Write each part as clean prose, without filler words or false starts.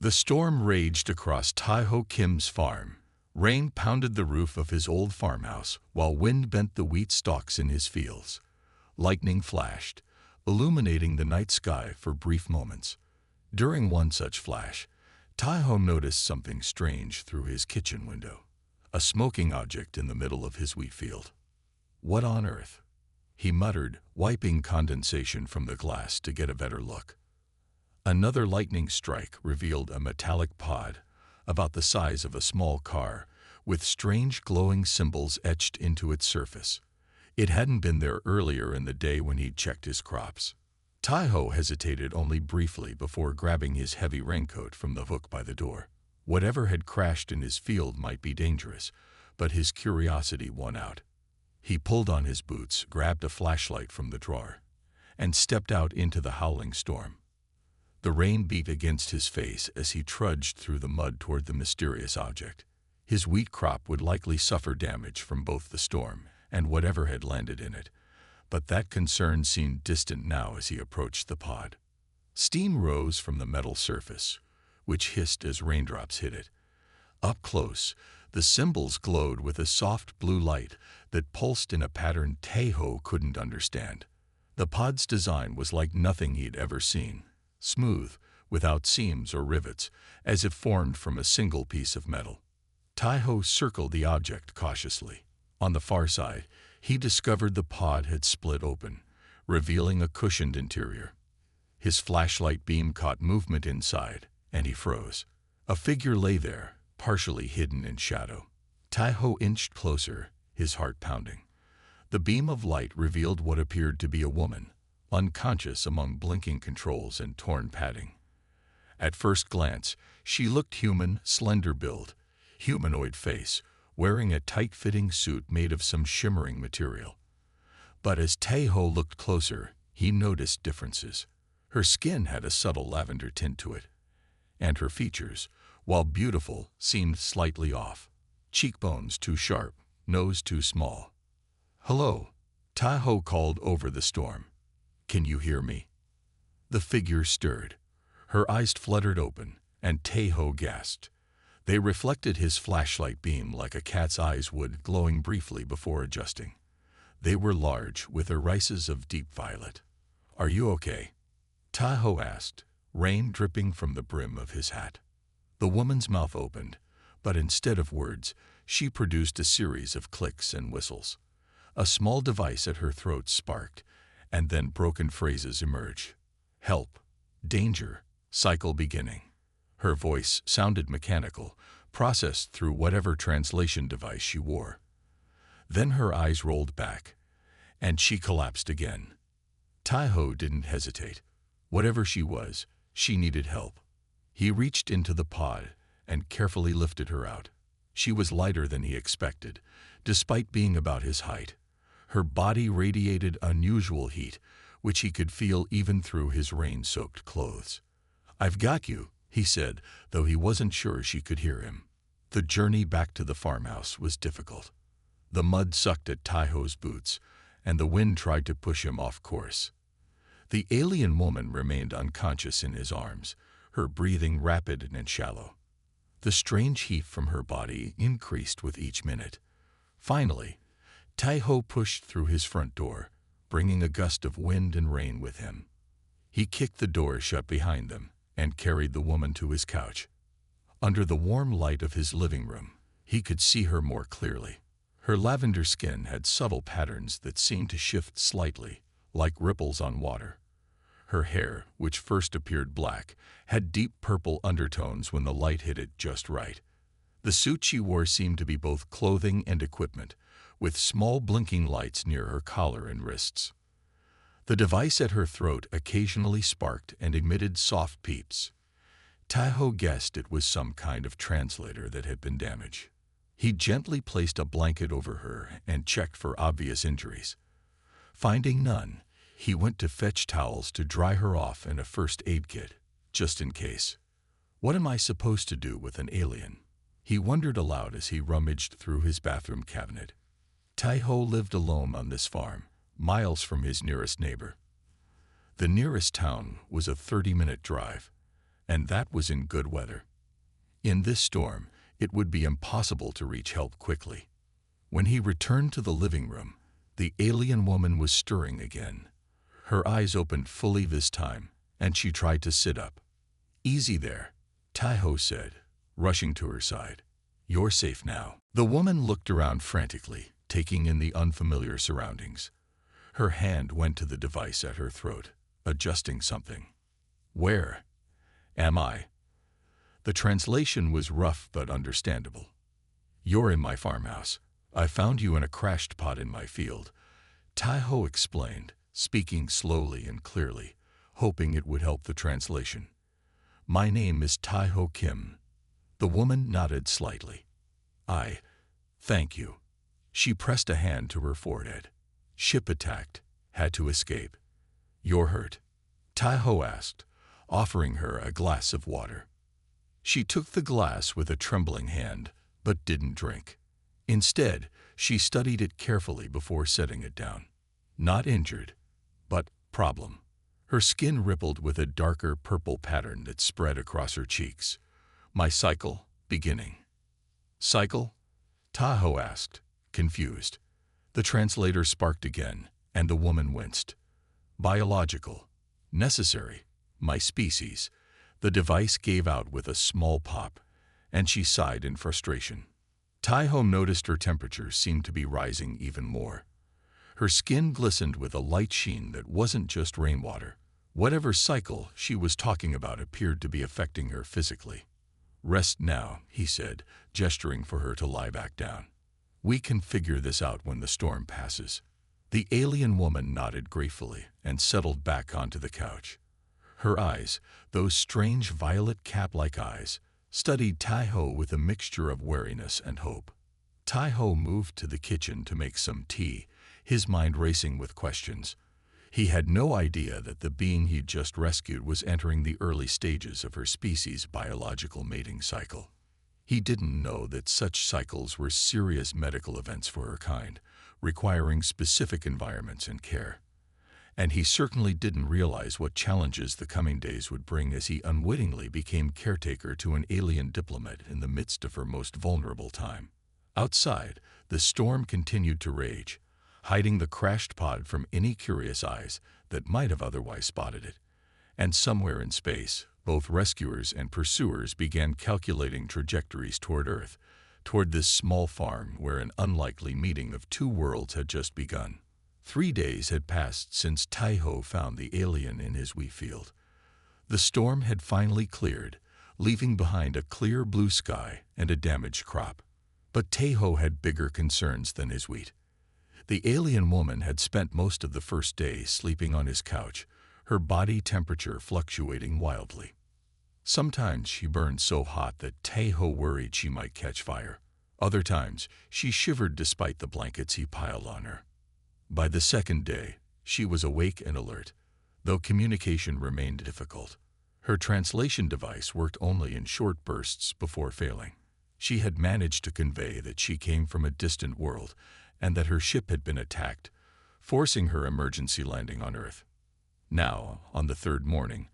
The storm raged across Tai-ho Kim's farm. Rain pounded the roof of his old farmhouse, while wind bent the wheat stalks in his fields. Lightning flashed, illuminating the night sky for brief moments. During one such flash, Tai-ho noticed something strange through his kitchen window. A smoking object in the middle of his wheat field. "What on earth?" he muttered, wiping condensation from the glass to get a better look. Another lightning strike revealed a metallic pod, about the size of a small car, with strange glowing symbols etched into its surface. It hadn't been there earlier in the day when he'd checked his crops. Tai-ho hesitated only briefly before grabbing his heavy raincoat from the hook by the door. Whatever had crashed in his field might be dangerous, but his curiosity won out. He pulled on his boots, grabbed a flashlight from the drawer, and stepped out into the howling storm. The rain beat against his face as he trudged through the mud toward the mysterious object. His wheat crop would likely suffer damage from both the storm and whatever had landed in it, but that concern seemed distant now as he approached the pod. Steam rose from the metal surface, which hissed as raindrops hit it. Up close, the symbols glowed with a soft blue light that pulsed in a pattern Tai-ho couldn't understand. The pod's design was like nothing he'd ever seen. Smooth, without seams or rivets, as if formed from a single piece of metal. Tai-ho circled the object cautiously. On the far side, he discovered the pod had split open, revealing a cushioned interior. His flashlight beam caught movement inside, and he froze. A figure lay there, partially hidden in shadow. Tai-ho inched closer, his heart pounding. The beam of light revealed what appeared to be a woman, unconscious among blinking controls and torn padding. At first glance, she looked human, slender build, humanoid face, wearing a tight-fitting suit made of some shimmering material. But as Tai-ho looked closer, he noticed differences. Her skin had a subtle lavender tint to it, and her features, while beautiful, seemed slightly off. Cheekbones too sharp, nose too small. "Hello," Tai-ho called over the storm. "Can you hear me?" The figure stirred. Her eyes fluttered open, and Tai-ho gasped. They reflected his flashlight beam like a cat's eyes would, glowing briefly before adjusting. They were large, with irises of deep violet. "Are you okay?" Tai-ho asked, rain dripping from the brim of his hat. The woman's mouth opened, but instead of words, she produced a series of clicks and whistles. A small device at her throat sparked, and then broken phrases emerged. "Help," "danger," "cycle beginning." Her voice sounded mechanical, processed through whatever translation device she wore. Then her eyes rolled back, and she collapsed again. Tai-ho didn't hesitate. Whatever she was, she needed help. He reached into the pod and carefully lifted her out. She was lighter than he expected, despite being about his height. Her body radiated unusual heat, which he could feel even through his rain-soaked clothes. "I've got you," he said, though he wasn't sure she could hear him. The journey back to the farmhouse was difficult. The mud sucked at Tai-ho's boots, and the wind tried to push him off course. The alien woman remained unconscious in his arms, her breathing rapid and shallow. The strange heat from her body increased with each minute. Finally, Tai-ho pushed through his front door, bringing a gust of wind and rain with him. He kicked the door shut behind them and carried the woman to his couch. Under the warm light of his living room, he could see her more clearly. Her lavender skin had subtle patterns that seemed to shift slightly, like ripples on water. Her hair, which first appeared black, had deep purple undertones when the light hit it just right. The suit she wore seemed to be both clothing and equipment, with small blinking lights near her collar and wrists. The device at her throat occasionally sparked and emitted soft peeps. Tai-ho guessed it was some kind of translator that had been damaged. He gently placed a blanket over her and checked for obvious injuries. Finding none, he went to fetch towels to dry her off and a first aid kit, just in case. What am I supposed to do with an alien? He wondered aloud as he rummaged through his bathroom cabinet. Tai-ho lived alone on this farm, miles from his nearest neighbor. The nearest town was a 30-minute drive, and that was in good weather. In this storm, it would be impossible to reach help quickly. When he returned to the living room, the alien woman was stirring again. Her eyes opened fully this time, and she tried to sit up. "Easy there," Taiho said, rushing to her side. "You're safe now." The woman looked around frantically, taking in the unfamiliar surroundings. Her hand went to the device at her throat, adjusting something. "Where am I?" The translation was rough but understandable. "You're in my farmhouse. I found you in a crashed pot in my field," Taiho explained, speaking slowly and clearly, hoping it would help the translation. "My name is Taiho Kim." The woman nodded slightly. Thank you." She pressed a hand to her forehead. "Ship attacked. Had to escape." "You're hurt?" Taiho asked, offering her a glass of water. She took the glass with a trembling hand, but didn't drink. Instead, she studied it carefully before setting it down. "Not injured, but problem." Her skin rippled with a darker purple pattern that spread across her cheeks. "My cycle beginning." "Cycle?" Taiho asked, confused. The translator sparked again, and the woman winced. "Biological. Necessary. My species." The device gave out with a small pop, and she sighed in frustration. Taiho noticed her temperature seemed to be rising even more. Her skin glistened with a light sheen that wasn't just rainwater. Whatever cycle she was talking about appeared to be affecting her physically. "Rest now," he said, gesturing for her to lie back down. "We can figure this out when the storm passes." The alien woman nodded gratefully and settled back onto the couch. Her eyes, those strange violet cap-like eyes, studied Taiho with a mixture of wariness and hope. Taiho moved to the kitchen to make some tea, his mind racing with questions. He had no idea that the being he'd just rescued was entering the early stages of her species' biological mating cycle. He didn't know that such cycles were serious medical events for her kind, requiring specific environments and care. And he certainly didn't realize what challenges the coming days would bring as he unwittingly became caretaker to an alien diplomat in the midst of her most vulnerable time. Outside, the storm continued to rage, hiding the crashed pod from any curious eyes that might have otherwise spotted it. And somewhere in space, both rescuers and pursuers began calculating trajectories toward Earth, toward this small farm where an unlikely meeting of two worlds had just begun. 3 days had passed since Taiho found the alien in his wheat field. The storm had finally cleared, leaving behind a clear blue sky and a damaged crop. But Taiho had bigger concerns than his wheat. The alien woman had spent most of the first day sleeping on his couch, her body temperature fluctuating wildly. Sometimes she burned so hot that Taiho worried she might catch fire. Other times, she shivered despite the blankets he piled on her. By the second day, she was awake and alert, though communication remained difficult. Her translation device worked only in short bursts before failing. She had managed to convey that she came from a distant world and that her ship had been attacked, forcing her emergency landing on Earth. Now, on the third morning,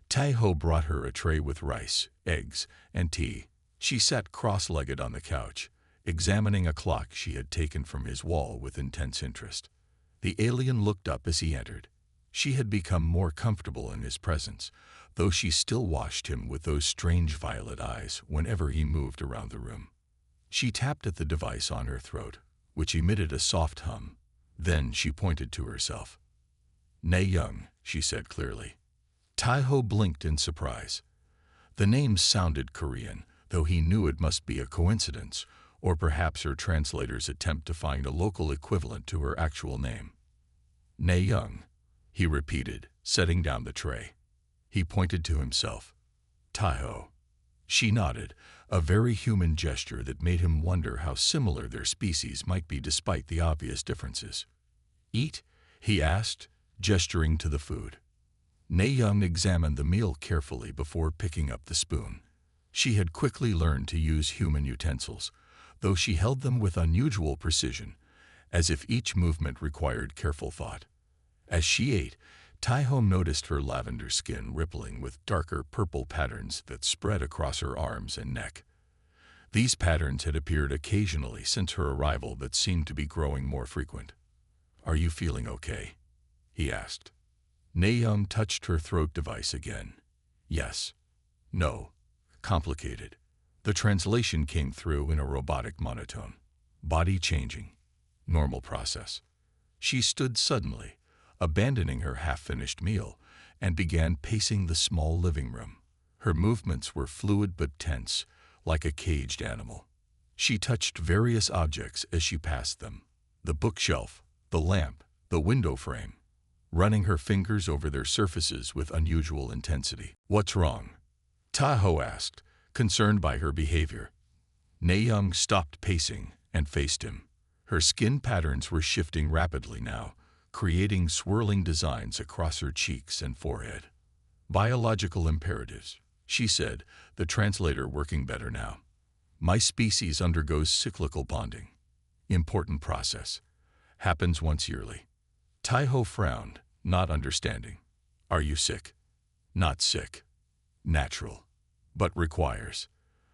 Taiho brought her a tray with rice, eggs, and tea. She sat cross-legged on the couch, examining a clock she had taken from his wall with intense interest. The alien looked up as he entered. She had become more comfortable in his presence, though she still watched him with those strange violet eyes whenever he moved around the room. She tapped at the device on her throat, which emitted a soft hum. Then she pointed to herself. "Ne Young," she said clearly. Taiho blinked in surprise. The name sounded Korean, though he knew it must be a coincidence, or perhaps her translator's attempt to find a local equivalent to her actual name. "Ne Young," he repeated, setting down the tray. He pointed to himself. "Taiho." She nodded, a very human gesture that made him wonder how similar their species might be despite the obvious differences. "Eat?" he asked, gesturing to the food. Ne Young examined the meal carefully before picking up the spoon. She had quickly learned to use human utensils, though she held them with unusual precision, as if each movement required careful thought. As she ate, Taiho noticed her lavender skin rippling with darker purple patterns that spread across her arms and neck. These patterns had appeared occasionally since her arrival but seemed to be growing more frequent. "Are you feeling okay?" he asked. Nayoung touched her throat device again. "Yes." "No." "Complicated." The translation came through in a robotic monotone. "Body changing." "Normal process." She stood suddenly, abandoning her half-finished meal, and began pacing the small living room. Her movements were fluid but tense, like a caged animal. She touched various objects as she passed them: the bookshelf, the lamp, the window frame, running her fingers over their surfaces with unusual intensity. "What's wrong?" Taiho asked, concerned by her behavior. Nayoung stopped pacing and faced him. Her skin patterns were shifting rapidly now, creating swirling designs across her cheeks and forehead. "Biological imperatives," she said, the translator working better now. "My species undergoes cyclical bonding. Important process. Happens once yearly." Taiho frowned, not understanding. "Are you sick?" "Not sick. Natural. But requires."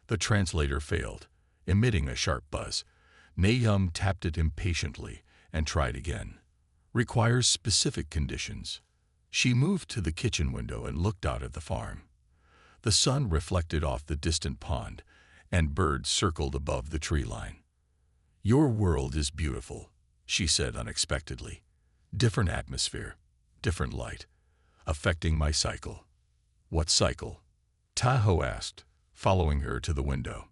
The translator failed, emitting a sharp buzz. Nayoung tapped it impatiently and tried again. "Requires specific conditions." She moved to the kitchen window and looked out at the farm. The sun reflected off the distant pond, and birds circled above the tree line. "Your world is beautiful," she said unexpectedly. "Different atmosphere, different light, affecting my cycle." "What cycle?" Taiho asked, following her to the window.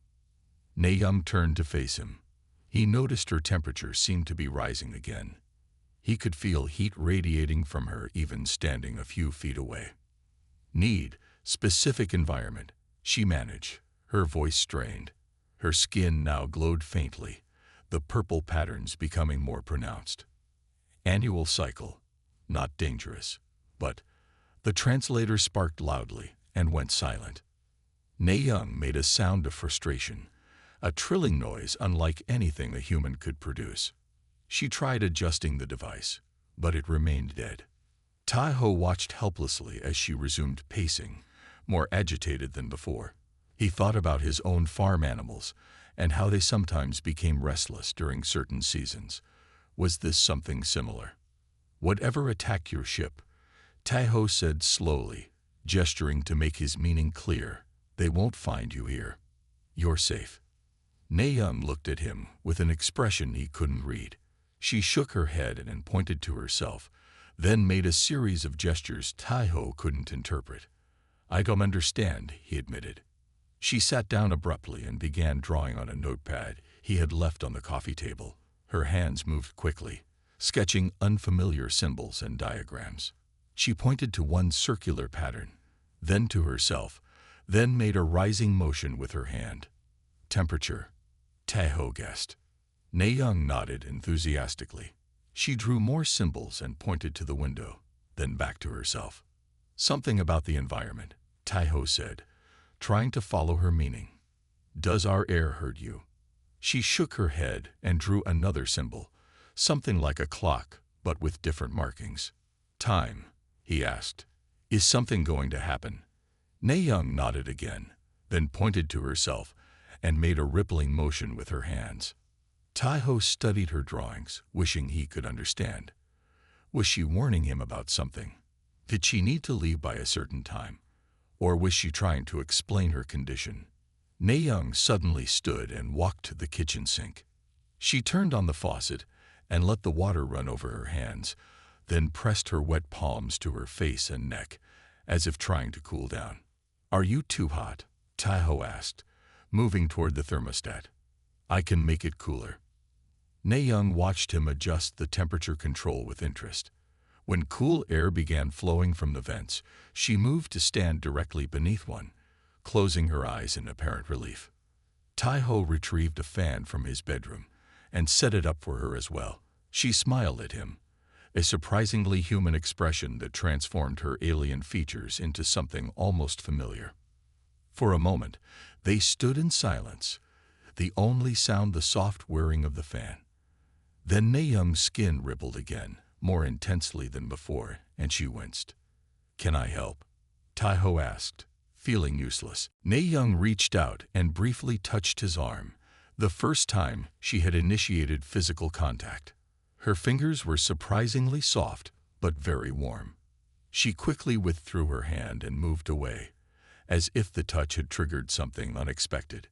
Nayoung turned to face him. He noticed her temperature seemed to be rising again. He could feel heat radiating from her even standing a few feet away. "Need, specific environment," she managed, her voice strained. Her skin now glowed faintly, the purple patterns becoming more pronounced. "Annual cycle. Not dangerous. But..." The translator sparked loudly and went silent. Nayoung made a sound of frustration, a trilling noise unlike anything a human could produce. She tried adjusting the device, but it remained dead. Taiho watched helplessly as she resumed pacing, more agitated than before. He thought about his own farm animals and how they sometimes became restless during certain seasons. Was this something similar? "Whatever attacked your ship," Taiho said slowly, gesturing to make his meaning clear, "they won't find you here. You're safe." Nayoung looked at him with an expression he couldn't read. She shook her head and pointed to herself, then made a series of gestures Taiho couldn't interpret. "I don't understand," he admitted. She sat down abruptly and began drawing on a notepad he had left on the coffee table. Her hands moved quickly, sketching unfamiliar symbols and diagrams. She pointed to one circular pattern, then to herself, then made a rising motion with her hand. "Temperature," Taiho guessed. Nayoung nodded enthusiastically. She drew more symbols and pointed to the window, then back to herself. "Something about the environment," Taiho said, trying to follow her meaning. "Does our air hurt you?" She shook her head and drew another symbol, something like a clock, but with different markings. "Time," he asked. "Is something going to happen?" Nayoung nodded again, then pointed to herself and made a rippling motion with her hands. Taiho studied her drawings, wishing he could understand. Was she warning him about something? Did she need to leave by a certain time? Or was she trying to explain her condition? Nayoung suddenly stood and walked to the kitchen sink. She turned on the faucet and let the water run over her hands, then pressed her wet palms to her face and neck, as if trying to cool down. "Are you too hot?" Taiho asked, moving toward the thermostat. "I can make it cooler." Nayoung watched him adjust the temperature control with interest. When cool air began flowing from the vents, she moved to stand directly beneath one, closing her eyes in apparent relief. Taiho retrieved a fan from his bedroom and set it up for her as well. She smiled at him, a surprisingly human expression that transformed her alien features into something almost familiar. For a moment, they stood in silence, the only sound the soft whirring of the fan. Then Nayoung's skin rippled again, more intensely than before, and she winced. "Can I help?" Taiho asked, feeling useless. Na-young reached out and briefly touched his arm, the first time she had initiated physical contact. Her fingers were surprisingly soft, but very warm. She quickly withdrew her hand and moved away, as if the touch had triggered something unexpected.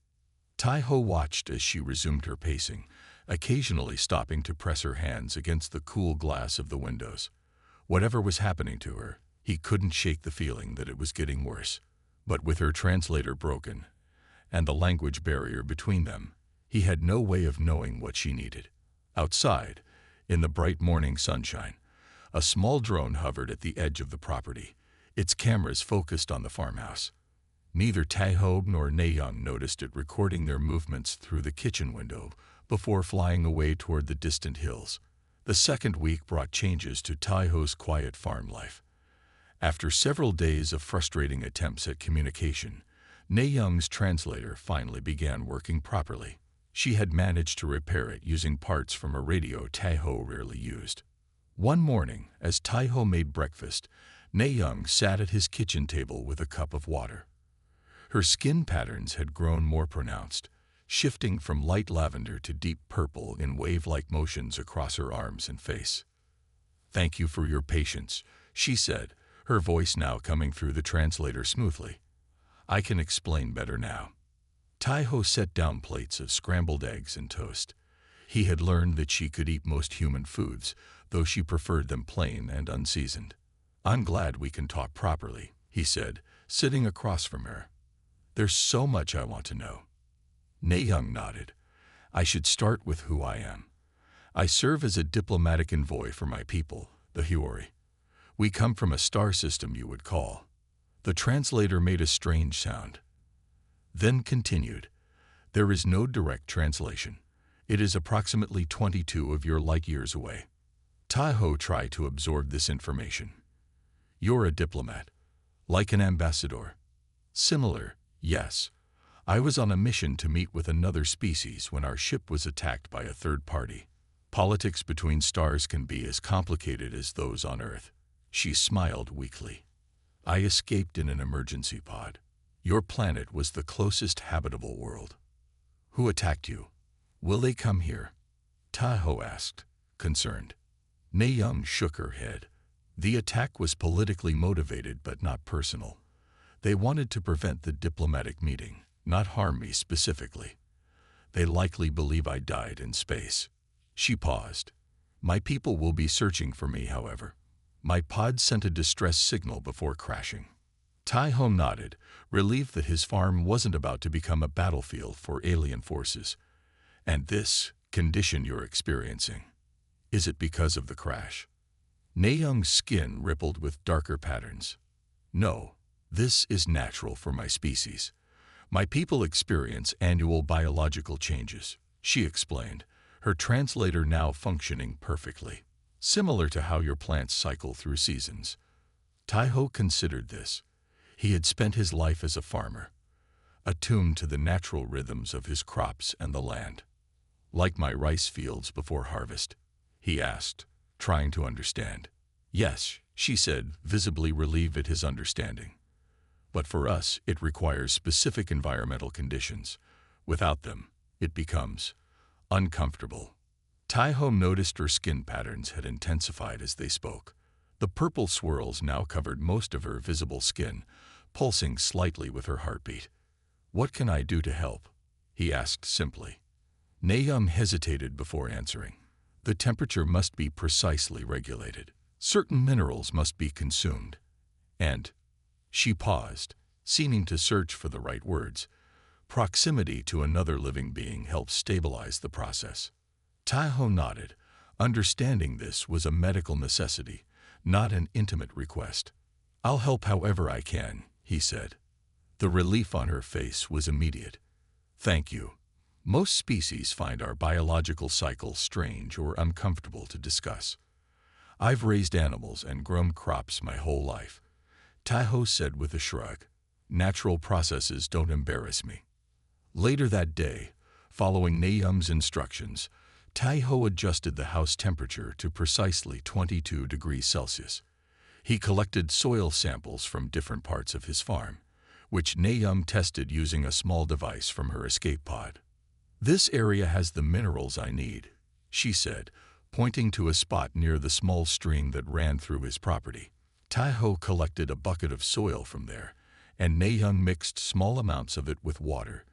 Taiho watched as she resumed her pacing, occasionally stopping to press her hands against the cool glass of the windows. Whatever was happening to her, he couldn't shake the feeling that it was getting worse. But with her translator broken, and the language barrier between them, he had no way of knowing what she needed. Outside, in the bright morning sunshine, a small drone hovered at the edge of the property, its cameras focused on the farmhouse. Neither Taiho nor Na-young noticed it recording their movements through the kitchen window before flying away toward the distant hills. The second week brought changes to Taiho's quiet farm life. After several days of frustrating attempts at communication, Na-young's translator finally began working properly. She had managed to repair it using parts from a radio Taiho rarely used. One morning, as Taiho made breakfast, Na-young sat at his kitchen table with a cup of water. Her skin patterns had grown more pronounced, shifting from light lavender to deep purple in wave-like motions across her arms and face. "Thank you for your patience," she said, her voice now coming through the translator smoothly. "I can explain better now." Taiho set down plates of scrambled eggs and toast. He had learned that she could eat most human foods, though she preferred them plain and unseasoned. "I'm glad we can talk properly," he said, sitting across from her. "There's so much I want to know." Na-young nodded. "I should start with who I am. I serve as a diplomatic envoy for my people, the Hwari. We come from a star system you would call." The translator made a strange sound, then continued, "There is no direct translation. It is approximately 22 of your light years away." Taiho tried to absorb this information. "You're a diplomat, like an ambassador." "Similar, yes. I was on a mission to meet with another species when our ship was attacked by a third party. Politics between stars can be as complicated as those on Earth." She smiled weakly. "I escaped in an emergency pod. Your planet was the closest habitable world." "Who attacked you? Will they come here?" Taiho asked, concerned. Na-young shook her head. "The attack was politically motivated but not personal. They wanted to prevent the diplomatic meeting, not harm me specifically. They likely believe I died in space." She paused. "My people will be searching for me, however. My pod sent a distress signal before crashing." Taiho nodded, relieved that his farm wasn't about to become a battlefield for alien forces. "And this condition you're experiencing, is it because of the crash?" Na-young's skin rippled with darker patterns. "No, this is natural for my species. My people experience annual biological changes," she explained, her translator now functioning perfectly. "Similar to how your plants cycle through seasons." Taiho considered this. He had spent his life as a farmer, attuned to the natural rhythms of his crops and the land. "Like my rice fields before harvest?" he asked, trying to understand. "Yes," she said, visibly relieved at his understanding. "But for us, it requires specific environmental conditions. Without them, it becomes uncomfortable." Taiho noticed her skin patterns had intensified as they spoke. The purple swirls now covered most of her visible skin, pulsing slightly with her heartbeat. "What can I do to help?" he asked simply. Na-young hesitated before answering. "The temperature must be precisely regulated. Certain minerals must be consumed. And," she paused, seeming to search for the right words, "proximity to another living being helps stabilize the process." Taiho nodded, understanding this was a medical necessity, not an intimate request. "I'll help however I can," he said. The relief on her face was immediate. "Thank you. Most species find our biological cycle strange or uncomfortable to discuss. I've raised animals and grown crops my whole life," Taiho said with a shrug. "Natural processes don't embarrass me." Later that day, following Na-young's instructions, Taiho adjusted the house temperature to precisely 22 degrees Celsius. He collected soil samples from different parts of his farm, which Nayoung tested using a small device from her escape pod. "This area has the minerals I need," she said, pointing to a spot near the small stream that ran through his property. Taiho collected a bucket of soil from there, and Nayoung mixed small amounts of it with water,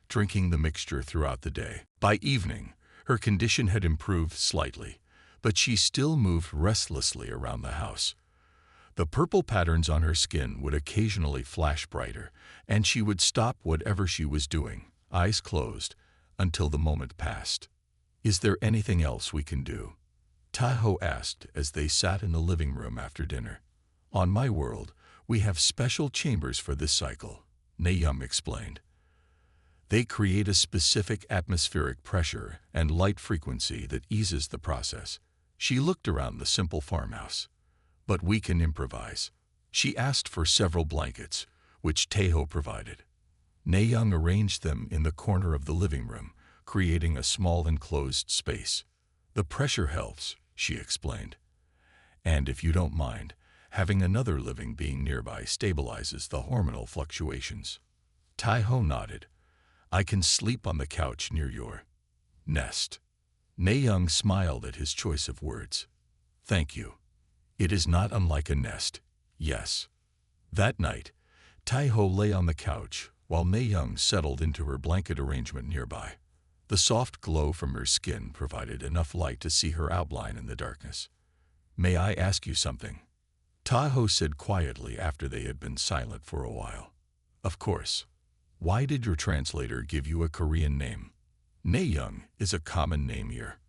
drinking the mixture throughout the day. By evening, her condition had improved slightly, but she still moved restlessly around the house. The purple patterns on her skin would occasionally flash brighter, and she would stop whatever she was doing, eyes closed, until the moment passed. "Is there anything else we can do?" Taiho asked as they sat in the living room after dinner. "On my world, we have special chambers for this cycle," Nayoung explained. "They create a specific atmospheric pressure and light frequency that eases the process." She looked around the simple farmhouse. "But we can improvise." She asked for several blankets, which Taiho provided. Nayoung arranged them in the corner of the living room, creating a small enclosed space. "The pressure helps," she explained. "And if you don't mind, having another living being nearby stabilizes the hormonal fluctuations." Taiho nodded. "I can sleep on the couch near your nest." Nayoung smiled at his choice of words. "Thank you. It is not unlike a nest, yes." That night, Taiho lay on the couch while Nayoung settled into her blanket arrangement nearby. The soft glow from her skin provided enough light to see her outline in the darkness. "May I ask you something?" Taiho said quietly after they had been silent for a while. "Of course. Why did your translator give you a Korean name?" "Nayoung is a common name here."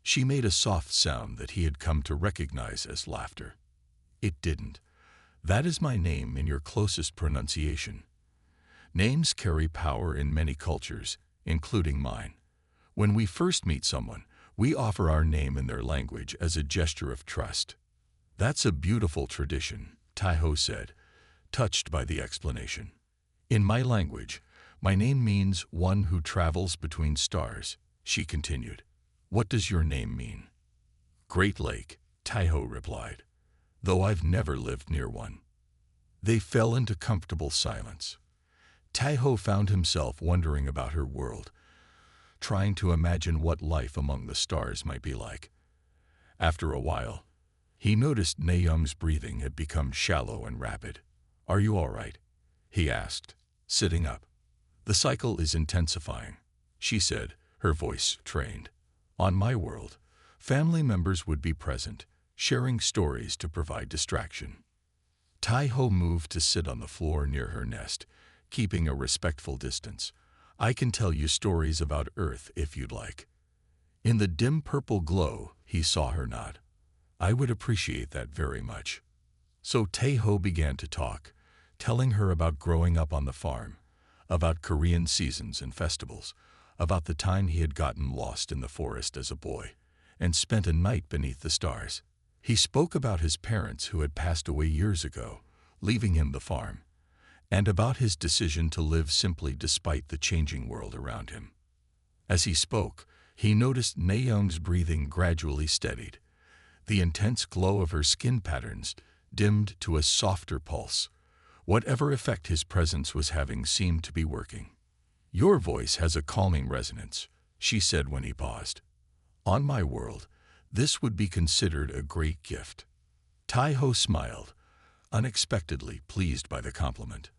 She made a soft sound that he had come to recognize as laughter. "It didn't. That is my name in your closest pronunciation. Names carry power in many cultures, including mine. When we first meet someone, we offer our name in their language as a gesture of trust." "That's a beautiful tradition," Taiho said, touched by the explanation. "In my language, my name means one who travels between stars," she continued. "What does your name mean?" "Great Lake," Taiho replied, "though I've never lived near one." They fell into comfortable silence. Taiho found himself wondering about her world, trying to imagine what life among the stars might be like. After a while, he noticed Nayoung's breathing had become shallow and rapid. "Are you all right?" he asked, sitting up. "The cycle is intensifying," she said, her voice trained. "On my world, family members would be present, sharing stories to provide distraction." Taiho moved to sit on the floor near her nest, keeping a respectful distance. "I can tell you stories about Earth if you'd like." In the dim purple glow, he saw her nod. "I would appreciate that very much." So Taiho began to talk, telling her about growing up on the farm, about Korean seasons and festivals, about the time he had gotten lost in the forest as a boy and spent a night beneath the stars. He spoke about his parents who had passed away years ago, leaving him the farm, and about his decision to live simply despite the changing world around him. As he spoke, he noticed Nayoung's breathing gradually steadied. The intense glow of her skin patterns dimmed to a softer pulse. Whatever effect his presence was having seemed to be working. "Your voice has a calming resonance," she said when he paused. "On my world, this would be considered a great gift." Taiho smiled, unexpectedly pleased by the compliment.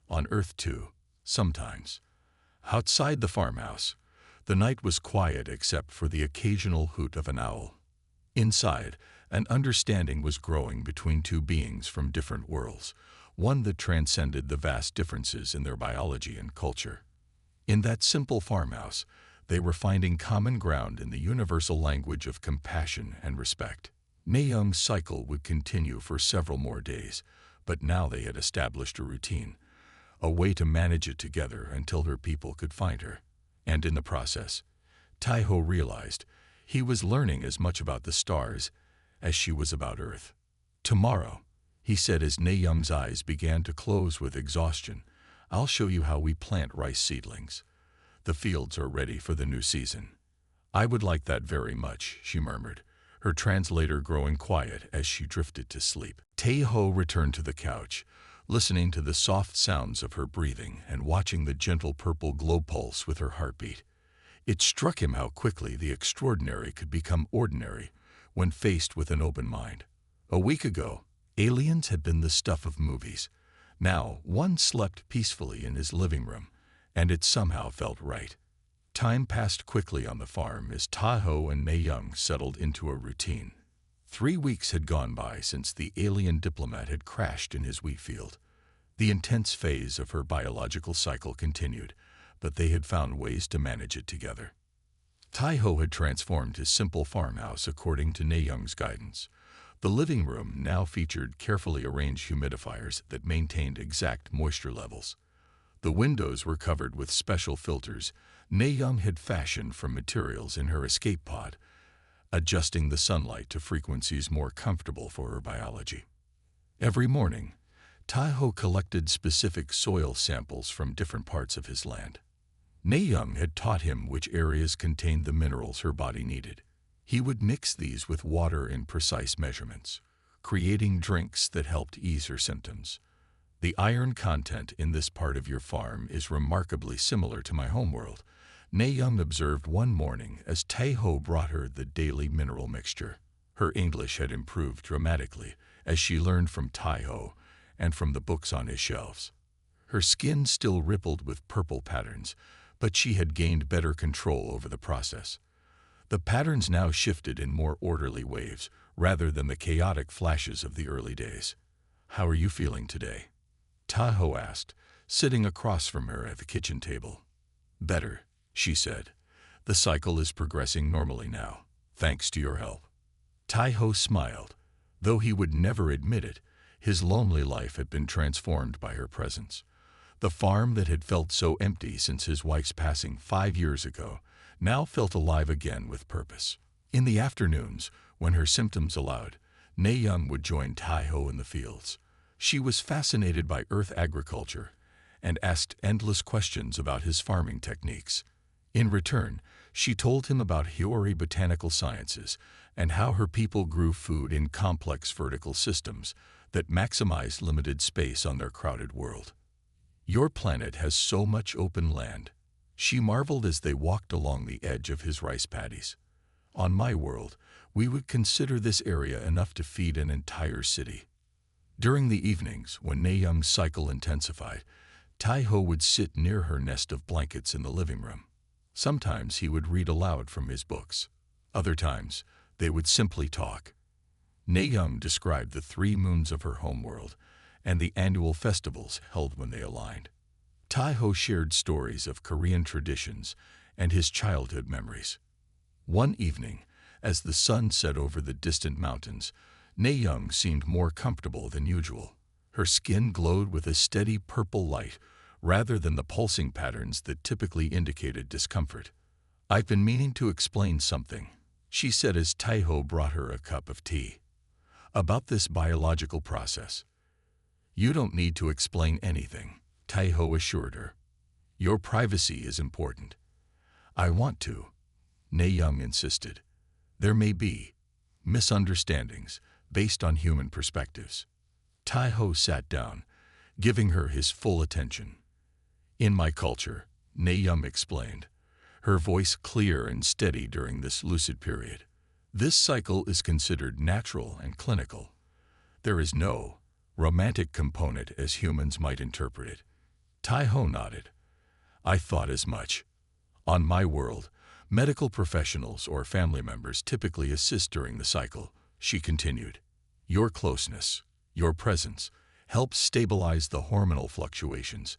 "On Earth too, sometimes." Outside the farmhouse, the night was quiet except for the occasional hoot of an owl. Inside, an understanding was growing between two beings from different worlds, one that transcended the vast differences in their biology and culture. In that simple farmhouse, they were finding common ground in the universal language of compassion and respect. Nayoung's cycle would continue for several more days, but now they had established a routine, a way to manage it together until her people could find her. And in the process, Taiho realized he was learning as much about the stars as she was about Earth. "Tomorrow," he said as Nayoung's eyes began to close with exhaustion, "I'll show you how we plant rice seedlings. The fields are ready for the new season." "I would like that very much," she murmured, her translator growing quiet as she drifted to sleep. Tae-ho returned to the couch, listening to the soft sounds of her breathing and watching the gentle purple glow pulse with her heartbeat. It struck him how quickly the extraordinary could become ordinary when faced with an open mind. A week ago, aliens had been the stuff of movies. Now, one slept peacefully in his living room, and it somehow felt right. Time passed quickly on the farm as Tae-ho and Nae-young settled into a routine. 3 weeks had gone by since the alien diplomat had crashed in his wheat field. The intense phase of her biological cycle continued, but they had found ways to manage it together. Tae-ho had transformed his simple farmhouse according to Nae-young's guidance. The living room now featured carefully arranged humidifiers that maintained exact moisture levels. The windows were covered with special filters Nae-young had fashioned from materials in her escape pod, adjusting the sunlight to frequencies more comfortable for her biology. Every morning, Tae-ho collected specific soil samples from different parts of his land. Nae-young had taught him which areas contained the minerals her body needed. He would mix these with water in precise measurements, creating drinks that helped ease her symptoms. The iron content in this part of your farm is remarkably similar to my homeworld, Nae-young observed one morning as Tae-ho brought her the daily mineral mixture. Her English had improved dramatically as she learned from Tae-ho and from the books on his shelves. Her skin still rippled with purple patterns, but she had gained better control over the process. The patterns now shifted in more orderly waves rather than the chaotic flashes of the early days. "How are you feeling today?" Tae-ho asked, sitting across from her at the kitchen table. "Better," she said. "The cycle is progressing normally now, thanks to your help." Tae-ho smiled. Though he would never admit it, his lonely life had been transformed by her presence. The farm that had felt so empty since his wife's passing 5 years ago now felt alive again with purpose. In the afternoons, when her symptoms allowed, Nae-young would join Tae-ho in the fields. She was fascinated by earth agriculture and asked endless questions about his farming techniques. In return, she told him about HFY botanical sciences and how her people grew food in complex vertical systems that maximized limited space on their crowded world. "Your planet has so much open land," she marveled as they walked along the edge of his rice paddies. "On my world, we would consider this area enough to feed an entire city." During the evenings, when Nae-young's cycle intensified, Tae-ho would sit near her nest of blankets in the living room. Sometimes he would read aloud from his books. Other times, they would simply talk. Nae-young described the 3 moons of her homeworld and the annual festivals held when they aligned. Tae-ho shared stories of Korean traditions and his childhood memories. One evening, as the sun set over the distant mountains, Nae-young seemed more comfortable than usual. Her skin glowed with a steady purple light rather than the pulsing patterns that typically indicated discomfort. "I've been meaning to explain something," she said as Tae-ho brought her a cup of tea. "About this biological process." "You don't need to explain anything," Tae-ho assured her. "Your privacy is important." "I want to," Nae-young insisted. "There may be misunderstandings based on human perspectives." Tae-ho sat down, giving her his full attention. "In my culture," Nae-young explained, her voice clear and steady during this lucid period, "this cycle is considered natural and clinical. There is no romantic component as humans might interpret it." Tae-ho nodded. "I thought as much. On my world, medical professionals or family members typically assist during the cycle," she continued. "Your closeness, your presence, helps stabilize the hormonal fluctuations,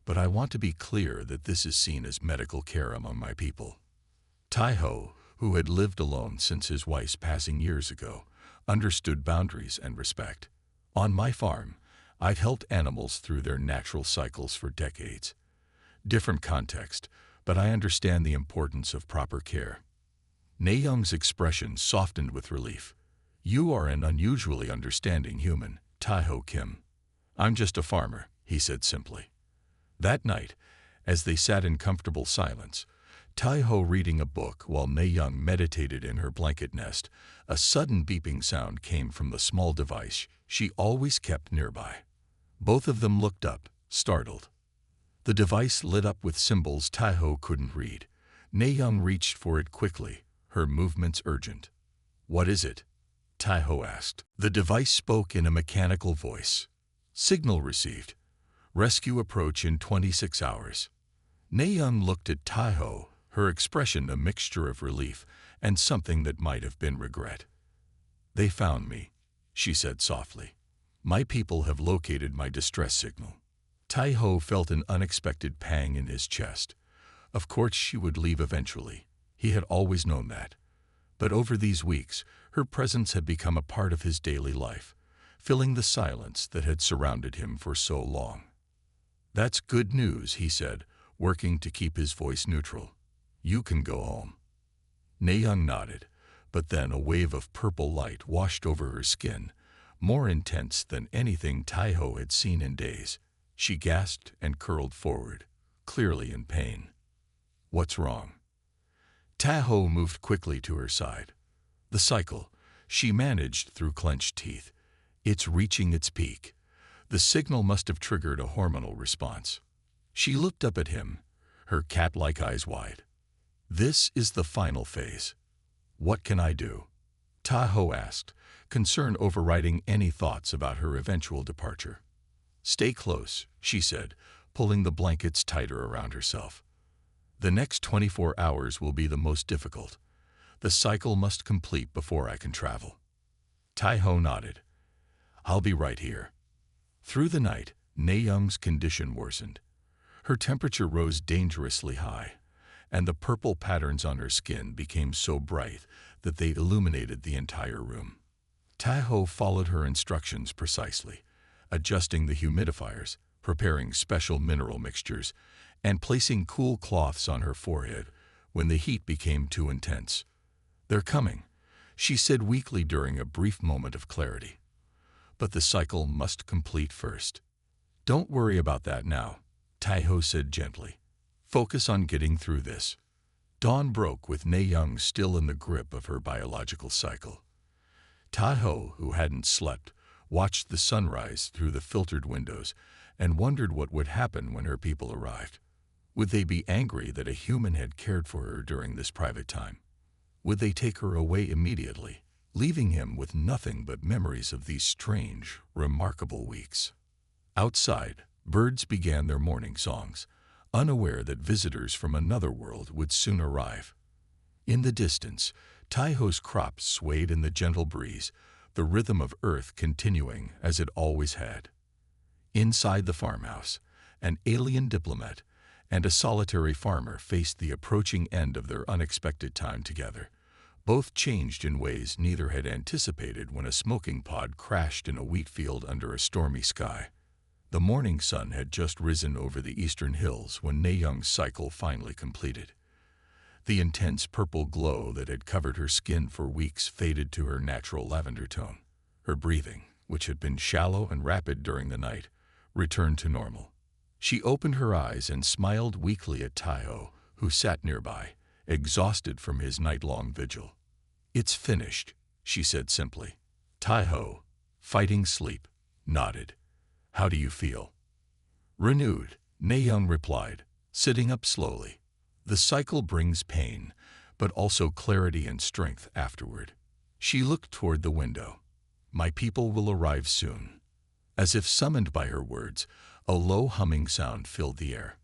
but I want to be clear that this is seen as medical care among my people." Tae-ho, who had lived alone since his wife's passing years ago, understood boundaries and respect. "On my farm, I've helped animals through their natural cycles for decades. Different context, but I understand the importance of proper care." Nae-young's expression softened with relief. "You are an unusually understanding human, Tae-ho Kim." "I'm just a farmer," he said simply. That night, as they sat in comfortable silence, Tai-ho reading a book while Na-young meditated in her blanket nest. A sudden beeping sound came from the small device she always kept nearby. Both of them looked up, startled. The device lit up with symbols Tai-ho couldn't read. Na-young reached for it quickly, her movements urgent. "What is it?" Tai-ho asked. The device spoke in a mechanical voice. "Signal received. Rescue approach in 26 hours." Na-young looked at Tai-ho, her expression a mixture of relief and something that might have been regret. "They found me," she said softly. "My people have located my distress signal." Tai-ho felt an unexpected pang in his chest. Of course she would leave eventually. He had always known that. But over these weeks, her presence had become a part of his daily life, filling the silence that had surrounded him for so long. "That's good news," he said, working to keep his voice neutral. "You can go home." Na-young nodded, but then a wave of purple light washed over her skin, more intense than anything Tai-ho had seen in days. She gasped and curled forward, clearly in pain. "What's wrong?" Tai-ho moved quickly to her side. "The cycle," she managed through clenched teeth. "It's reaching its peak. The signal must have triggered a hormonal response." She looked up at him, her cat-like eyes wide. "This is the final phase. What can I do?" Tai-ho asked, concern overriding any thoughts about her eventual departure. "Stay close," she said, pulling the blankets tighter around herself. "The next 24 hours will be the most difficult. The cycle must complete before I can travel." Tai-ho nodded. "I'll be right here." Through the night, Na-young's condition worsened. Her temperature rose dangerously high, and the purple patterns on her skin became so bright that they illuminated the entire room. Tai-ho followed her instructions precisely, adjusting the humidifiers, preparing special mineral mixtures, and placing cool cloths on her forehead when the heat became too intense. "They're coming," she said weakly during a brief moment of clarity. "But the cycle must complete first." "Don't worry about that now," Tai-ho said gently. "Focus on getting through this." Dawn broke with Na-young still in the grip of her biological cycle. Tai-ho, who hadn't slept, watched the sunrise through the filtered windows and wondered what would happen when her people arrived. Would they be angry that a human had cared for her during this private time? Would they take her away immediately, leaving him with nothing but memories of these strange, remarkable weeks? Outside, birds began their morning songs, unaware that visitors from another world would soon arrive. In the distance, Tai-ho's crops swayed in the gentle breeze, the rhythm of earth continuing as it always had. Inside the farmhouse, an alien diplomat and a solitary farmer faced the approaching end of their unexpected time together. Both changed in ways neither had anticipated when a smoking pod crashed in a wheat field under a stormy sky. The morning sun had just risen over the eastern hills when Na-young's cycle finally completed. The intense purple glow that had covered her skin for weeks faded to her natural lavender tone. Her breathing, which had been shallow and rapid during the night, returned to normal. She opened her eyes and smiled weakly at Tai-ho, who sat nearby, exhausted from his night-long vigil. "It's finished," she said simply. Tai-ho, fighting sleep, nodded. "How do you feel?" "Renewed," Na-young replied, sitting up slowly. "The cycle brings pain, but also clarity and strength afterward." She looked toward the window. "My people will arrive soon." As if summoned by her words, a low humming sound filled the air.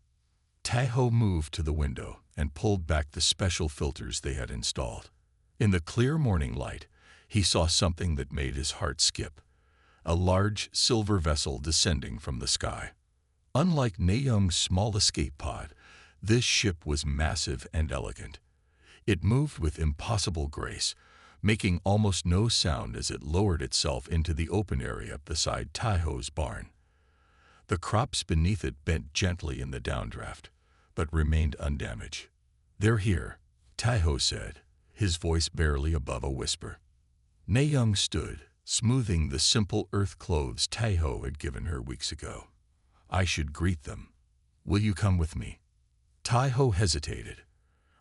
Tai-ho moved to the window and pulled back the special filters they had installed. In the clear morning light, he saw something that made his heart skip: a large silver vessel descending from the sky. Unlike Na-young's small escape pod, this ship was massive and elegant. It moved with impossible grace, making almost no sound as it lowered itself into the open area beside Tai-ho's barn. The crops beneath it bent gently in the downdraft, but remained undamaged. "They're here," Tai-ho said, his voice barely above a whisper. Na-young stood, smoothing the simple earth clothes Tai-ho had given her weeks ago. "I should greet them. Will you come with me?" Tai-ho hesitated.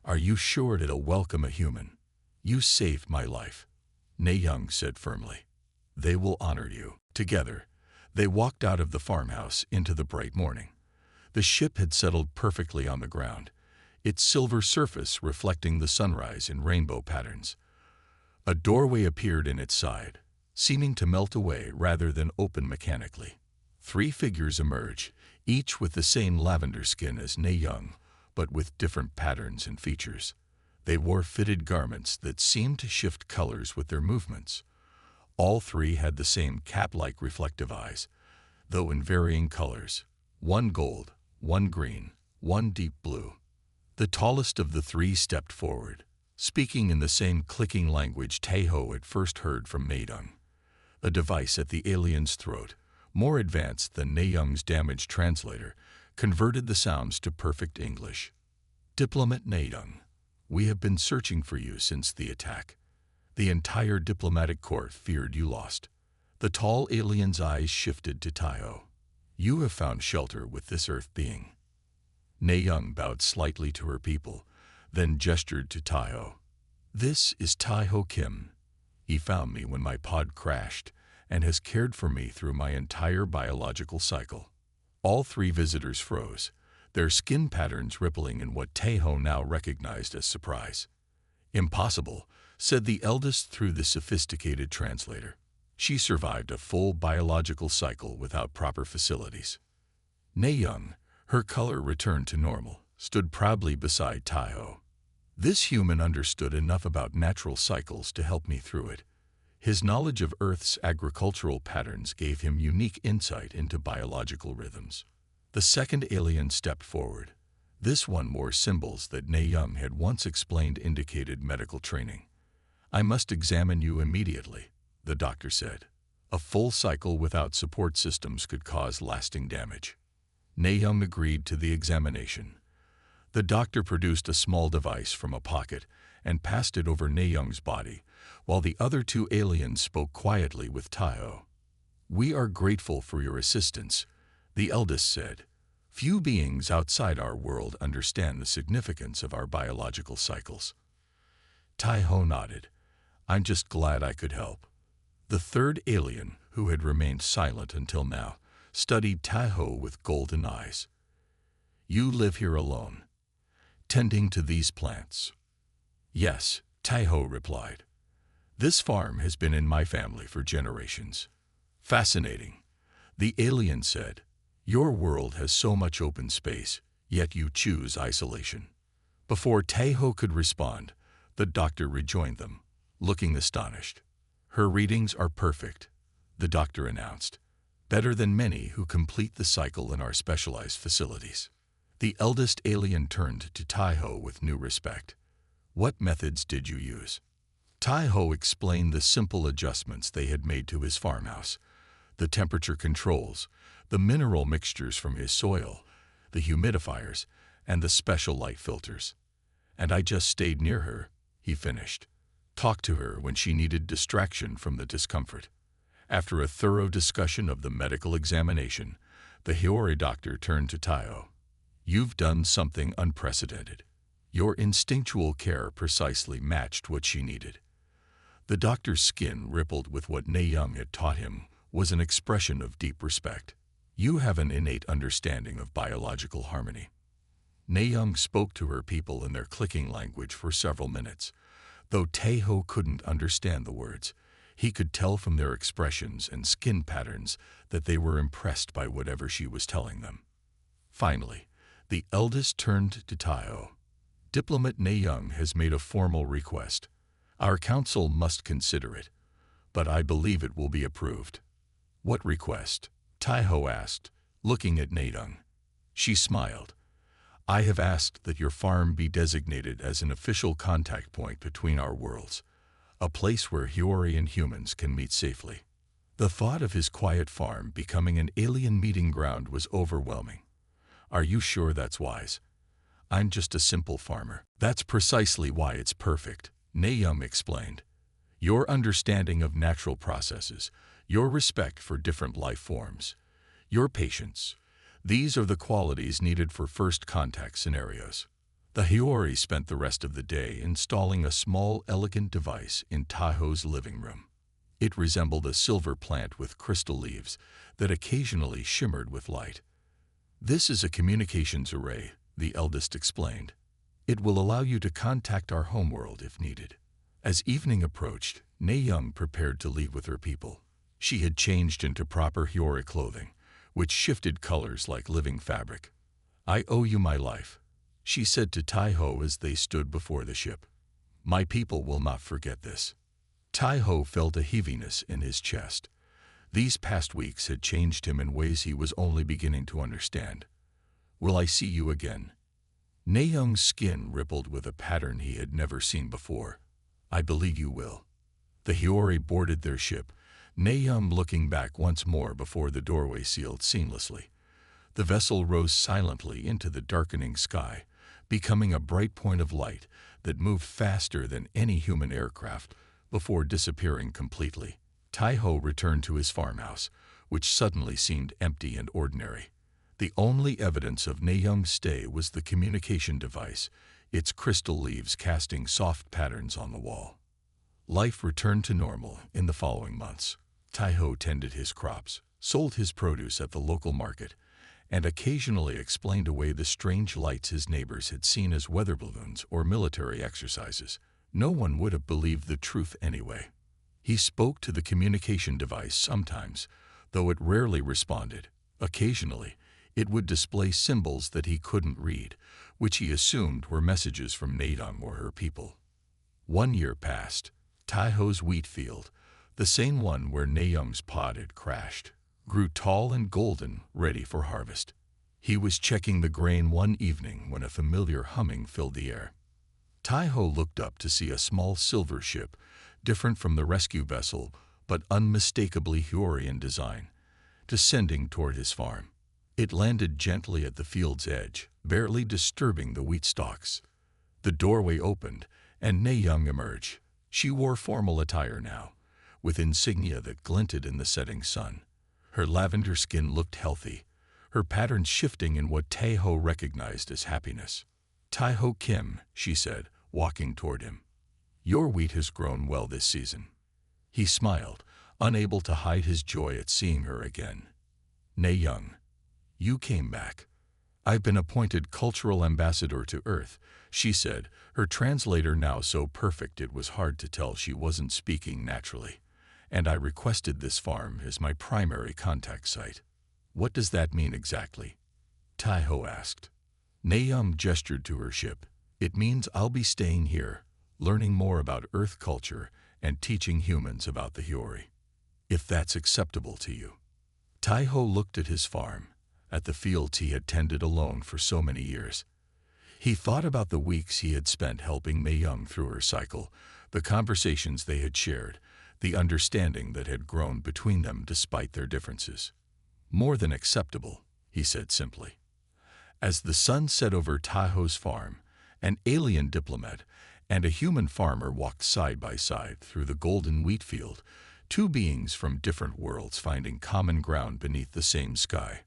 Are you sure it'll welcome a human? You saved my life, Ne Young said firmly. They will honor you. Together, they walked out of the farmhouse into the bright morning. The ship had settled perfectly on the ground, its silver surface reflecting the sunrise in rainbow patterns. A doorway appeared in its side, seeming to melt away rather than open mechanically. 3 figures emerged, each with the same lavender skin as Ne Young, but with different patterns and features. They wore fitted garments that seemed to shift colors with their movements. All 3 had the same cap-like reflective eyes, though in varying colors, one gold, one green, one deep blue. The tallest of the 3 stepped forward, speaking in the same clicking language Taeho had first heard from Maedong. A device at the alien's throat, more advanced than Ne Young's damaged translator, converted the sounds to perfect English. Diplomat Maedong, we have been searching for you since the attack. The entire diplomatic court feared you lost. The tall alien's eyes shifted to Taeho. You have found shelter with this earth being. Ne Young bowed slightly to her people, then gestured to Taeho. This is Taeho Kim. He found me when my pod crashed and has cared for me through my entire biological cycle. All 3 visitors froze, their skin patterns rippling in what Taeho now recognized as surprise. Impossible, said the eldest through the sophisticated translator. She survived a full biological cycle without proper facilities. Ne Young, her color returned to normal, stood proudly beside Taeho. This human understood enough about natural cycles to help me through it. His knowledge of Earth's agricultural patterns gave him unique insight into biological rhythms. The second alien stepped forward. This one wore symbols that Ne Young had once explained indicated medical training. I must examine you immediately, the doctor said. A full cycle without support systems could cause lasting damage. Ne Young agreed to the examination. The doctor produced a small device from a pocket and passed it over Ne Young's body, while the other 2 aliens spoke quietly with Taeho. We are grateful for your assistance, the eldest said. Few beings outside our world understand the significance of our biological cycles. Taeho nodded. I'm just glad I could help. The third alien, who had remained silent until now, studied Taeho with golden eyes. You live here alone, tending to these plants. Yes, Taeho replied. This farm has been in my family for generations. Fascinating, the alien said. Your world has so much open space, yet you choose isolation. Before Taeho could respond, the doctor rejoined them, looking astonished. Her readings are perfect, the doctor announced. Better than many who complete the cycle in our specialized facilities. The eldest alien turned to Taeho with new respect. What methods did you use? Taeho explained the simple adjustments they had made to his farmhouse, the temperature controls, the mineral mixtures from his soil, the humidifiers, and the special light filters. And I just stayed near her, he finished. Talked to her when she needed distraction from the discomfort. After a thorough discussion of the medical examination, the Hiyori doctor turned to Taeho. You've done something unprecedented. Your instinctual care precisely matched what she needed. The doctor's skin rippled with what Ne Young had taught him was an expression of deep respect. You have an innate understanding of biological harmony. Ne Young spoke to her people in their clicking language for several minutes. Though Taeho couldn't understand the words, he could tell from their expressions and skin patterns that they were impressed by whatever she was telling them. Finally, the eldest turned to Taeho. Diplomat Ne Young has made a formal request. Our council must consider it, but I believe it will be approved. What request? Taeho asked, looking at Ne Young. She smiled. I have asked that your farm be designated as an official contact point between our worlds, a place where Hiyori and humans can meet safely. The thought of his quiet farm becoming an alien meeting ground was overwhelming. Are you sure that's wise? I'm just a simple farmer. That's precisely why it's perfect, Ne Young explained. Your understanding of natural processes, your respect for different life forms, your patience, these are the qualities needed for first contact scenarios. The Hiyori spent the rest of the day installing a small, elegant device in Taiho's living room. It resembled a silver plant with crystal leaves that occasionally shimmered with light. "This is a communications array," the eldest explained. "It will allow you to contact our homeworld if needed." As evening approached, Young prepared to leave with her people. She had changed into proper Hiyori clothing, which shifted colors like living fabric. "I owe you my life," she said to Taiho as they stood before the ship. "My people will not forget this." Taiho felt a heaviness in his chest. These past weeks had changed him in ways he was only beginning to understand. "Will I see you again?" Young's skin rippled with a pattern he had never seen before. "I believe you will." The Hiyori boarded their ship, Young looking back once more before the doorway sealed seamlessly. The vessel rose silently into the darkening sky, becoming a bright point of light that moved faster than any human aircraft before disappearing completely. Taiho returned to his farmhouse, which suddenly seemed empty and ordinary. The only evidence of Young's stay was the communication device, its crystal leaves casting soft patterns on the wall. Life returned to normal in the following months. Taiho tended his crops, sold his produce at the local market, and occasionally explained away the strange lights his neighbors had seen as weather balloons or military exercises. No one would have believed the truth anyway. He spoke to the communication device sometimes, though it rarely responded. Occasionally, it would display symbols that he couldn't read, which he assumed were messages from Young or her people. 1 year passed. Taiho's wheat field, the same one where Young's pod had crashed, grew tall and golden, ready for harvest. He was checking the grain one evening when a familiar humming filled the air. Taiho looked up to see a small silver ship, different from the rescue vessel, but unmistakably Hiyori in design, descending toward his farm. It landed gently at the field's edge, barely disturbing the wheat stalks. The doorway opened, and Young emerged. She wore formal attire now, with insignia that glinted in the setting sun. Her lavender skin looked healthy, her patterns shifting in what Taiho recognized as happiness. "Taiho Kim," she said, walking toward him. "Your wheat has grown well this season." He smiled, unable to hide his joy at seeing her again. "Young, you came back. I've been appointed cultural ambassador to Earth," she said, her translator now so perfect it was hard to tell she wasn't speaking naturally. "And I requested this farm as my primary contact site." "What does that mean exactly?" Taiho asked. Young gestured to her ship. "It means I'll be staying here, learning more about Earth culture and teaching humans about the Hiyori. If that's acceptable to you." Taiho looked at his farm, at the fields he had tended alone for so many years. He thought about the weeks he had spent helping Young through her cycle, the conversations they had shared, the understanding that had grown between them despite their differences. "More than acceptable," he said simply. As the sun set over Taiho's farm, an alien diplomat and a human farmer walked side by side through the golden wheat field, two beings from different worlds finding common ground beneath the same sky.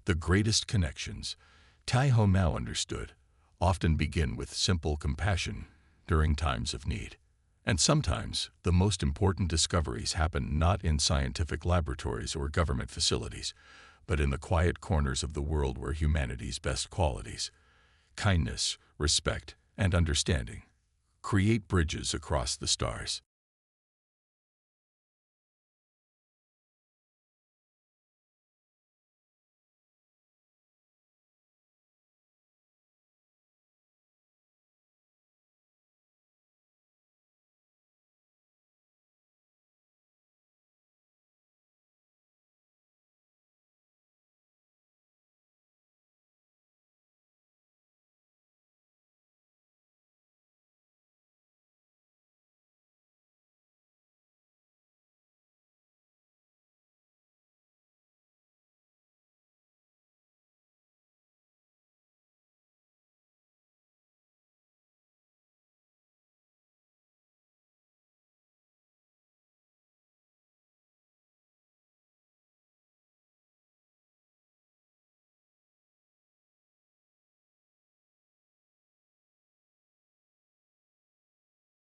The greatest connections, Taiho now understood, often begin with simple compassion during times of need. And sometimes, the most important discoveries happen not in scientific laboratories or government facilities, but in the quiet corners of the world where humanity's best qualities, kindness, respect, and understanding, create bridges across the stars.